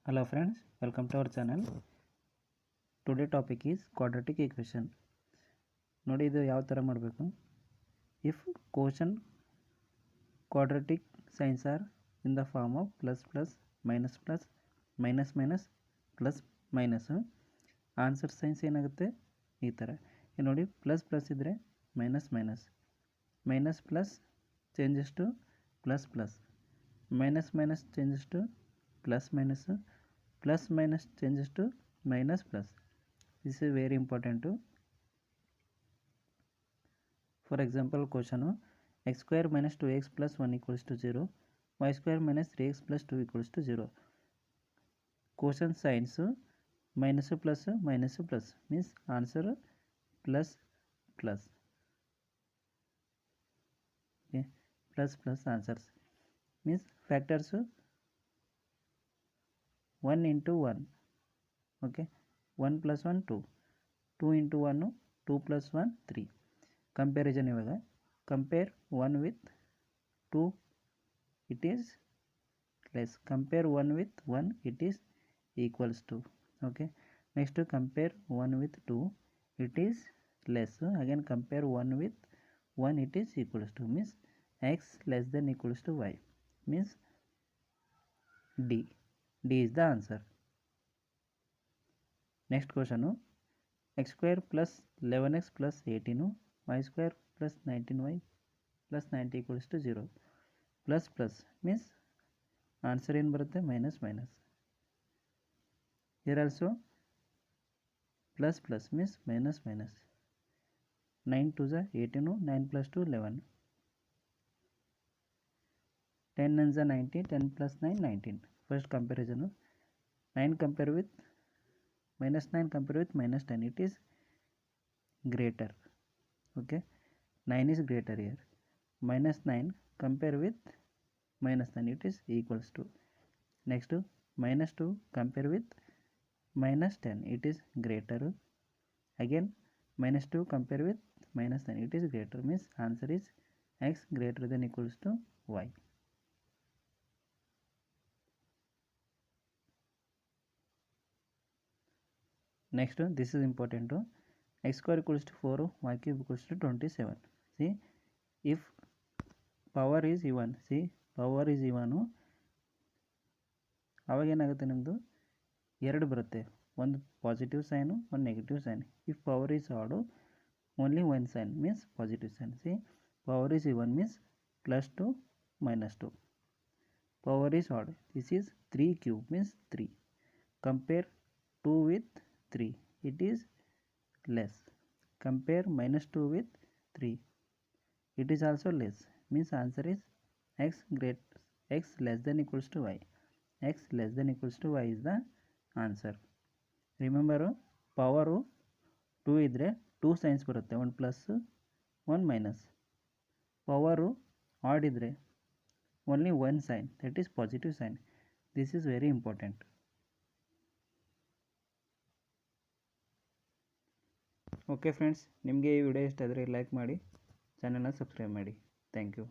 Hello friends, welcome to our channel. Today topic is quadratic equation. ನೋಡಿ ಇದು ಯಾವ ಥರ ಮಾಡಬೇಕು. If quotient quadratic signs are in the form of plus plus minus plus minus minus plus minus, answer signs ಏನಾಗುತ್ತೆ ಈ ಥರ. ಇದು ನೋಡಿ ಪ್ಲಸ್ ಪ್ಲಸ್ ಇದ್ದರೆ minus minus, minus plus changes to plus plus, minus minus changes to plus minus, plus minus changes to minus plus. This is very important too. For example, question x square minus 2x plus 1 equals to 0, y square minus 3x plus 2 equals to 0. Quotient signs minus plus minus plus means answer plus plus. Okay, plus plus answers means factors 1 into 1. Okay, 1 plus 1 2, 2 into 1 2 plus 1 3. Comparison ಇವಾಗ compare 1 with 2, it is less. Compare 1 with 1, it is equals to. Okay, next compare 1 with 2, it is less. Again compare 1 with 1, it is equals to, means x less than equals to y, means D is the answer. Next question, x square plus 11x plus 18, y square plus 19y plus 90 equals to 0. Plus plus means answer ಏನು ಬರುತ್ತೆ minus minus. Here also plus plus means minus minus. 9 to the 18, 9 plus 2 11. 10 9 the 90, 10 plus 9 19. First comparison, 9 compare with minus 9 compare with minus 10, it is greater. Okay, 9 is greater here. Minus 9 compare with minus 9, it is equals to. Next minus 2 compare with minus 10, it is greater. Again minus 2 compare with minus 9, it is greater, means answer is x greater than equals to y. Next, this is important too. X square equals to 4, y cube equals to 27. See, if power is even, see power is even, ಅವಾಗ ಏನಾಗುತ್ತೆ ನಿಮ್ಮದು ಎರಡು ಬರುತ್ತೆ, ಒಂದು positive sign ಒಂದು negative sign. If power is odd only one sign means positive sign. ಸಿ power is even means plus 2 minus 2. Power is odd, this is 3 cube means 3. Compare 2 with 3, it is less. Compare minus 2 with 3, it is also less, means answer is x less than equals to y. X less than equals to y is the answer. Remember, power 2 ಇದ್ದರೆ 2 signs ಬರುತ್ತೆ, 1 plus 1 minus. Power odd ಇದ್ದರೆ only 1 sign, that is positive sign. This is very important. Okay friends, ನಿಮಗೆ ಈ video ಇಷ್ಟ ಆದರೆ like ಮಾಡಿ, ಚಾನಲ್ನ subscribe ಮಾಡಿ. Thank you.